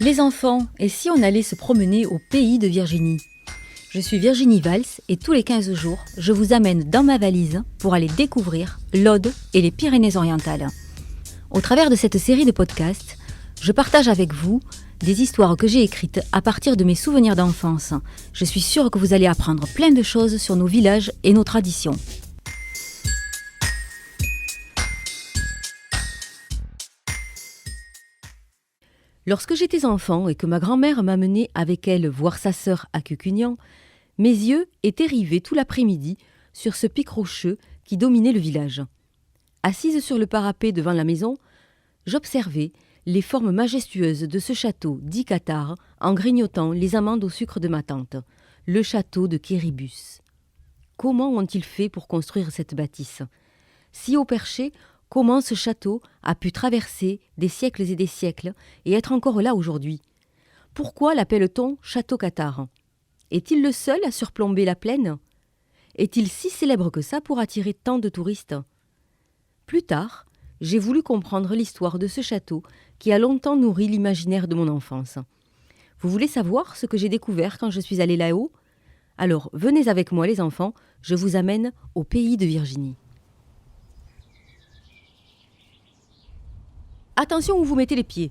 Les enfants, et si on allait se promener au pays de Virginie? Je suis Virginie Valls et tous les 15 jours, je vous amène dans ma valise pour aller découvrir l'Aude et les Pyrénées-Orientales. Au travers de cette série de podcasts, je partage avec vous des histoires que j'ai écrites à partir de mes souvenirs d'enfance. Je suis sûre que vous allez apprendre plein de choses sur nos villages et nos traditions. Lorsque j'étais enfant et que ma grand-mère m'amenait avec elle voir sa sœur à Cucugnan, mes yeux étaient rivés tout l'après-midi sur ce pic rocheux qui dominait le village. Assise sur le parapet devant la maison, j'observais les formes majestueuses de ce château dit Cathare en grignotant les amandes au sucre de ma tante, le château de Quéribus. Comment ont-ils fait pour construire cette bâtisse? Si haut perché, comment ce château a pu traverser des siècles et des siècles et être encore là aujourd'hui? Pourquoi l'appelle-t-on château Cathare? Est-il le seul à surplomber la plaine? Est-il si célèbre que ça pour attirer tant de touristes? Plus tard, j'ai voulu comprendre l'histoire de ce château qui a longtemps nourri l'imaginaire de mon enfance. Vous voulez savoir ce que j'ai découvert quand je suis allée là-haut? Alors venez avec moi les enfants, je vous amène au pays de Virginie. Attention où vous mettez les pieds.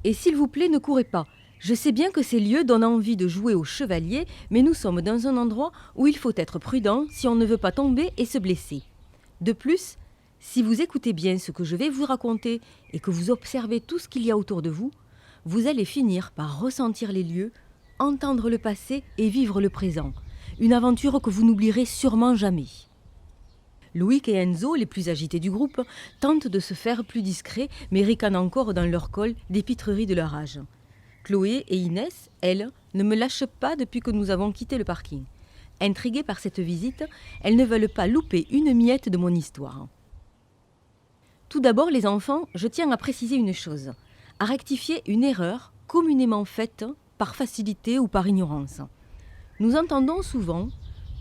Et s'il vous plaît, ne courez pas. Je sais bien que ces lieux donnent envie de jouer au chevalier, mais nous sommes dans un endroit où il faut être prudent si on ne veut pas tomber et se blesser. De plus, si vous écoutez bien ce que je vais vous raconter et que vous observez tout ce qu'il y a autour de vous, vous allez finir par ressentir les lieux, entendre le passé et vivre le présent. Une aventure que vous n'oublierez sûrement jamais. Loïc et Enzo, les plus agités du groupe, tentent de se faire plus discrets, mais ricanent encore dans leur col des pitreries de leur âge. Chloé et Inès, elles, ne me lâchent pas depuis que nous avons quitté le parking. Intriguées par cette visite, elles ne veulent pas louper une miette de mon histoire. Tout d'abord, les enfants, je tiens à préciser une chose, à rectifier une erreur communément faite par facilité ou par ignorance. Nous entendons souvent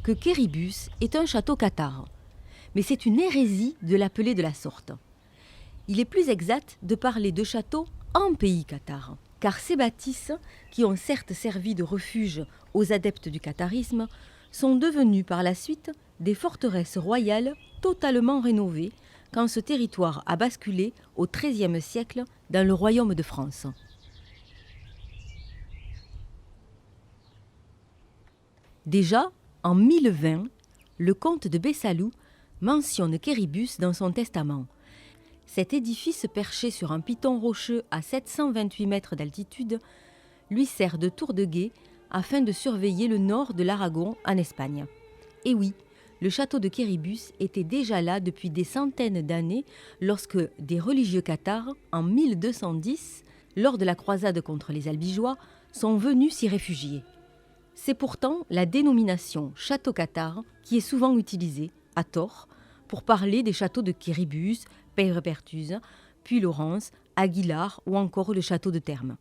que Quéribus est un château cathare. Mais c'est une hérésie de l'appeler de la sorte. Il est plus exact de parler de château en pays cathare, car ces bâtisses, qui ont certes servi de refuge aux adeptes du catharisme, sont devenues par la suite des forteresses royales totalement rénovées quand ce territoire a basculé au XIIIe siècle dans le royaume de France. Déjà, en 1020, le comte de Bessalou mentionne Quéribus dans son testament. Cet édifice perché sur un piton rocheux à 728 mètres d'altitude lui sert de tour de guet afin de surveiller le nord de l'Aragon en Espagne. Et oui, le château de Quéribus était déjà là depuis des centaines d'années lorsque des religieux cathares, en 1210, lors de la croisade contre les Albigeois, sont venus s'y réfugier. C'est pourtant la dénomination château cathare qui est souvent utilisée, à tort, pour parler des châteaux de Quéribus, Peyrepertuse, Puylaurens, Aguilar ou encore le château de Termes.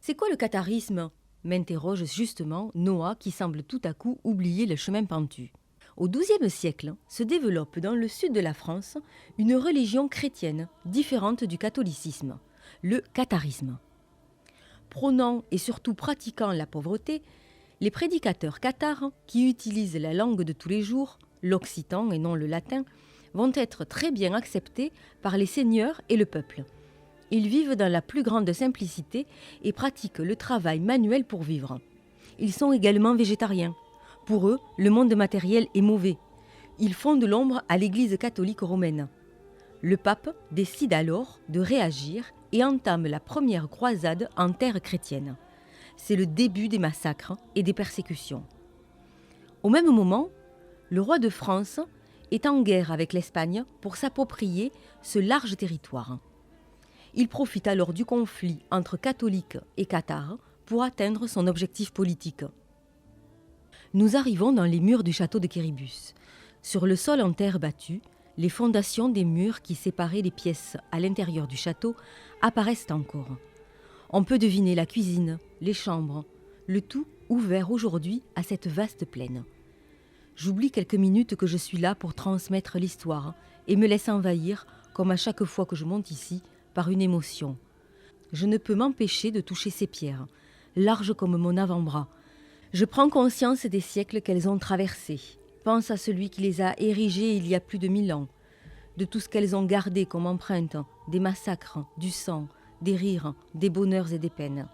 C'est quoi le catharisme? M'interroge justement Noah qui semble tout à coup oublier le chemin pentu. Au XIIe siècle se développe dans le sud de la France une religion chrétienne différente du catholicisme, le catharisme. Prônant et surtout pratiquant la pauvreté, les prédicateurs cathares, qui utilisent la langue de tous les jours, l'occitan et non le latin, vont être très bien acceptés par les seigneurs et le peuple. Ils vivent dans la plus grande simplicité et pratiquent le travail manuel pour vivre. Ils sont également végétariens. Pour eux, le monde matériel est mauvais. Ils font de l'ombre à l'Église catholique romaine. Le pape décide alors de réagir et entame la première croisade en terre chrétienne. C'est le début des massacres et des persécutions. Au même moment, le roi de France est en guerre avec l'Espagne pour s'approprier ce large territoire. Il profite alors du conflit entre catholiques et cathares pour atteindre son objectif politique. Nous arrivons dans les murs du château de Quéribus. Sur le sol en terre battue, les fondations des murs qui séparaient les pièces à l'intérieur du château apparaissent encore. On peut deviner la cuisine, les chambres, le tout ouvert aujourd'hui à cette vaste plaine. J'oublie quelques minutes que je suis là pour transmettre l'histoire et me laisse envahir, comme à chaque fois que je monte ici, par une émotion. Je ne peux m'empêcher de toucher ces pierres, larges comme mon avant-bras. Je prends conscience des siècles qu'elles ont traversés. Pense à celui qui les a érigées il y a plus de 1000 ans, de tout ce qu'elles ont gardé comme empreinte, des massacres, du sang, des rires, des bonheurs et des peines.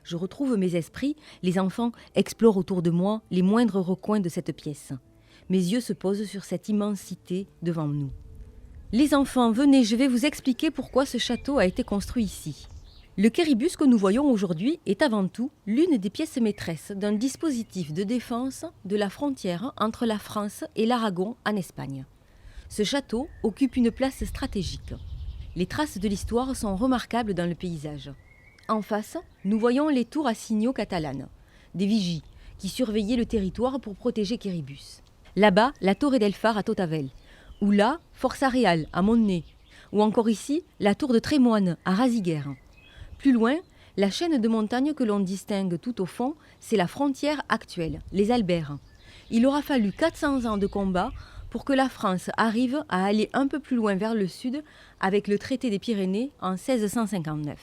Je retrouve mes esprits, les enfants explorent autour de moi les moindres recoins de cette pièce. Mes yeux se posent sur cette immensité devant nous. Les enfants, venez, je vais vous expliquer pourquoi ce château a été construit ici. Le quéribus que nous voyons aujourd'hui est avant tout l'une des pièces maîtresses d'un dispositif de défense de la frontière entre la France et l'Aragon en Espagne. Ce château occupe une place stratégique. Les traces de l'histoire sont remarquables dans le paysage. En face, nous voyons les tours à signaux catalanes, des vigies qui surveillaient le territoire pour protéger Quéribus. Là-bas, la Torre del Far à Totavel, ou là, Força Real à Montney, ou encore ici, la tour de Trémoine à Raziguer. Plus loin, la chaîne de montagnes que l'on distingue tout au fond, c'est la frontière actuelle, les Alberts. Il aura fallu 400 ans de combat pour que la France arrive à aller un peu plus loin vers le sud avec le traité des Pyrénées en 1659.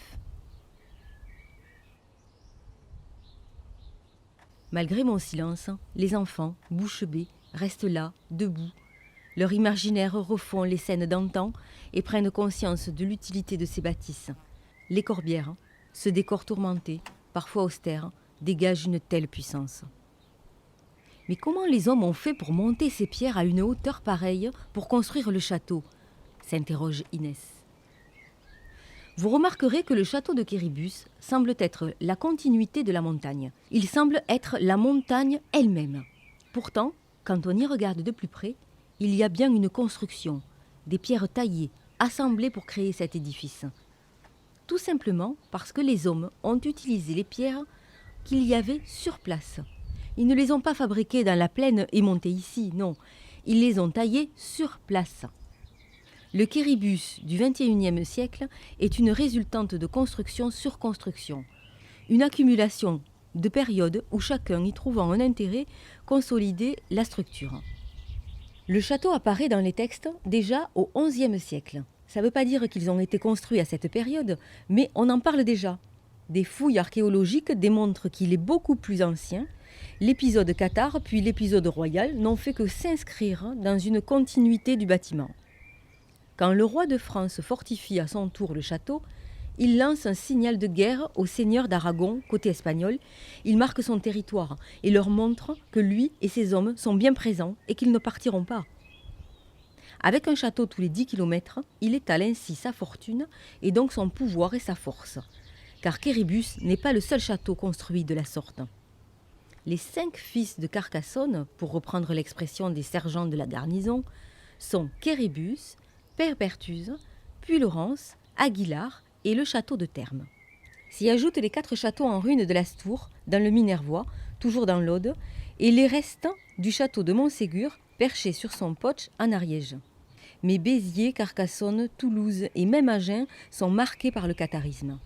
Malgré mon silence, les enfants, bouche bée, restent là, debout. Leur imaginaire refont les scènes d'antan et prennent conscience de l'utilité de ces bâtisses. Les corbières, ce décor tourmenté, parfois austère, dégagent une telle puissance. Mais comment les hommes ont fait pour monter ces pierres à une hauteur pareille pour construire le château ? S'interroge Inès. Vous remarquerez que le château de Quéribus semble être la continuité de la montagne. Il semble être la montagne elle-même. Pourtant, quand on y regarde de plus près, il y a bien une construction, des pierres taillées, assemblées pour créer cet édifice. Tout simplement parce que les hommes ont utilisé les pierres qu'il y avait sur place. Ils ne les ont pas fabriquées dans la plaine et montées ici, non. Ils les ont taillées sur place. Le quéribus du XXIe siècle est une résultante de construction sur construction. Une accumulation de périodes où chacun y trouvant un intérêt consolidait la structure. Le château apparaît dans les textes déjà au XIe siècle. Ça ne veut pas dire qu'ils ont été construits à cette période, mais on en parle déjà. Des fouilles archéologiques démontrent qu'il est beaucoup plus ancien. L'épisode cathare puis l'épisode royal n'ont fait que s'inscrire dans une continuité du bâtiment. Quand le roi de France fortifie à son tour le château, il lance un signal de guerre aux seigneurs d'Aragon, côté espagnol. Il marque son territoire et leur montre que lui et ses hommes sont bien présents et qu'ils ne partiront pas. Avec un château tous les 10 kilomètres, il étale ainsi sa fortune et donc son pouvoir et sa force. Car Quéribus n'est pas le seul château construit de la sorte. Les 5 fils de Carcassonne, pour reprendre l'expression des sergents de la garnison, sont Quéribus, Perpertuse, Puylaurens, Aguilar et le château de Termes. S'y ajoutent les 4 châteaux en ruines de l'Astour, dans le Minervois, toujours dans l'Aude, et les restes du château de Montségur, perché sur son potch en Ariège. Mais Béziers, Carcassonne, Toulouse et même Agen sont marqués par le catharisme.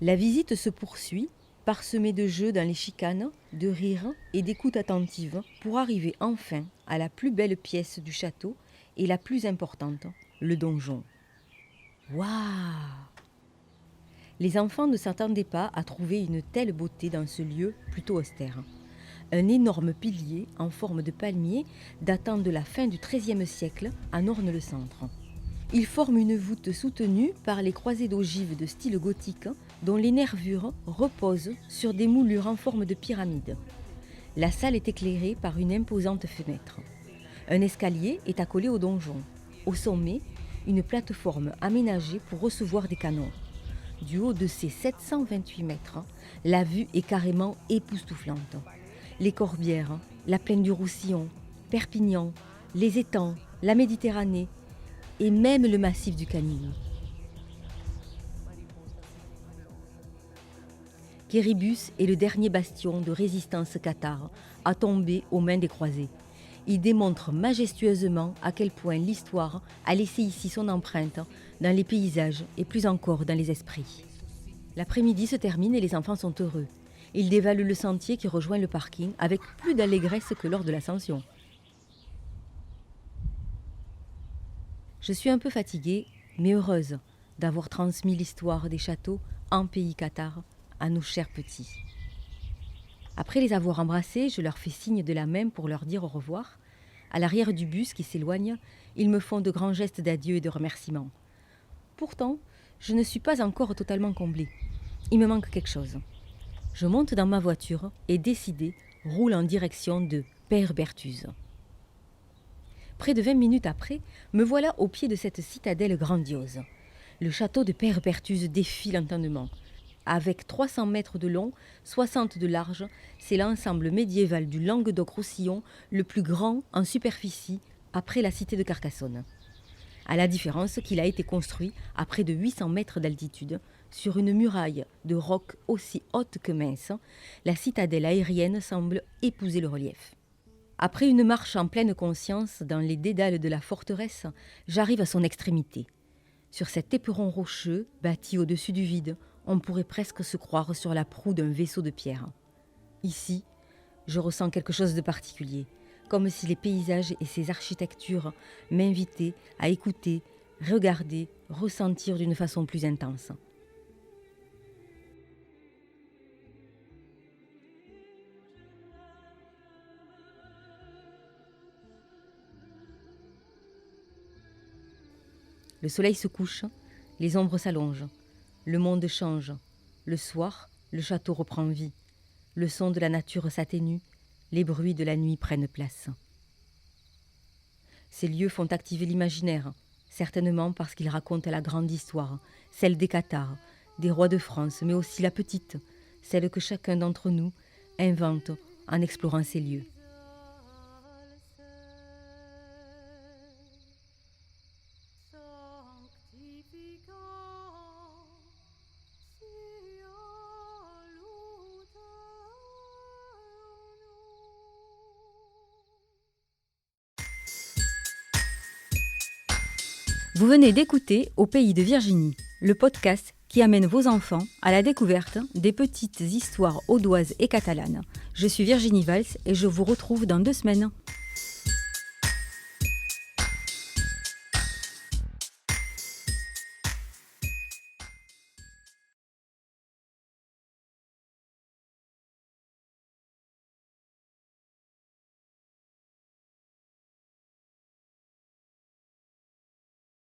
La visite se poursuit, parsemée de jeux dans les chicanes, de rires et d'écoute attentive, pour arriver enfin à la plus belle pièce du château et la plus importante, le donjon. Waouh! Les enfants ne s'attendaient pas à trouver une telle beauté dans ce lieu plutôt austère. Un énorme pilier en forme de palmier datant de la fin du XIIIe siècle en orne le centre. Il forme une voûte soutenue par les croisées d'ogives de style gothique dont les nervures reposent sur des moulures en forme de pyramide. La salle est éclairée par une imposante fenêtre. Un escalier est accolé au donjon. Au sommet, une plateforme aménagée pour recevoir des canons. Du haut de ces 728 mètres, la vue est carrément époustouflante. Les Corbières, la plaine du Roussillon, Perpignan, les étangs, la Méditerranée et même le massif du Canigou. Quéribus est le dernier bastion de résistance cathare à tomber aux mains des croisés. Il démontre majestueusement à quel point l'histoire a laissé ici son empreinte dans les paysages et plus encore dans les esprits. L'après-midi se termine et les enfants sont heureux. Ils dévalent le sentier qui rejoint le parking avec plus d'allégresse que lors de l'ascension. Je suis un peu fatiguée, mais heureuse d'avoir transmis l'histoire des châteaux en pays cathare à nos chers petits. Après les avoir embrassés, je leur fais signe de la main pour leur dire au revoir. À l'arrière du bus qui s'éloigne, ils me font de grands gestes d'adieu et de remerciements. Pourtant, je ne suis pas encore totalement comblée. Il me manque quelque chose. Je monte dans ma voiture et, décidée, roule en direction de Père Berthuze. Près de 20 minutes après, me voilà au pied de cette citadelle grandiose. Le château de Père Berthuze défie l'entendement. Avec 300 mètres de long, 60 de large, c'est l'ensemble médiéval du Languedoc-Roussillon le plus grand en superficie après la cité de Carcassonne. À la différence qu'il a été construit à près de 800 mètres d'altitude, sur une muraille de roc aussi haute que mince, la citadelle aérienne semble épouser le relief. Après une marche en pleine conscience dans les dédales de la forteresse, j'arrive à son extrémité. Sur cet éperon rocheux, bâti au-dessus du vide, on pourrait presque se croire sur la proue d'un vaisseau de pierre. Ici, je ressens quelque chose de particulier, comme si les paysages et ces architectures m'invitaient à écouter, regarder, ressentir d'une façon plus intense. Le soleil se couche, les ombres s'allongent, le monde change. Le soir, le château reprend vie. Le son de la nature s'atténue, les bruits de la nuit prennent place. Ces lieux font activer l'imaginaire, certainement parce qu'ils racontent la grande histoire, celle des cathares, des rois de France, mais aussi la petite, celle que chacun d'entre nous invente en explorant ces lieux. Vous venez d'écouter Au pays de Virginie, le podcast qui amène vos enfants à la découverte des petites histoires audoises et catalanes. Je suis Virginie Valls et je vous retrouve dans 2 semaines.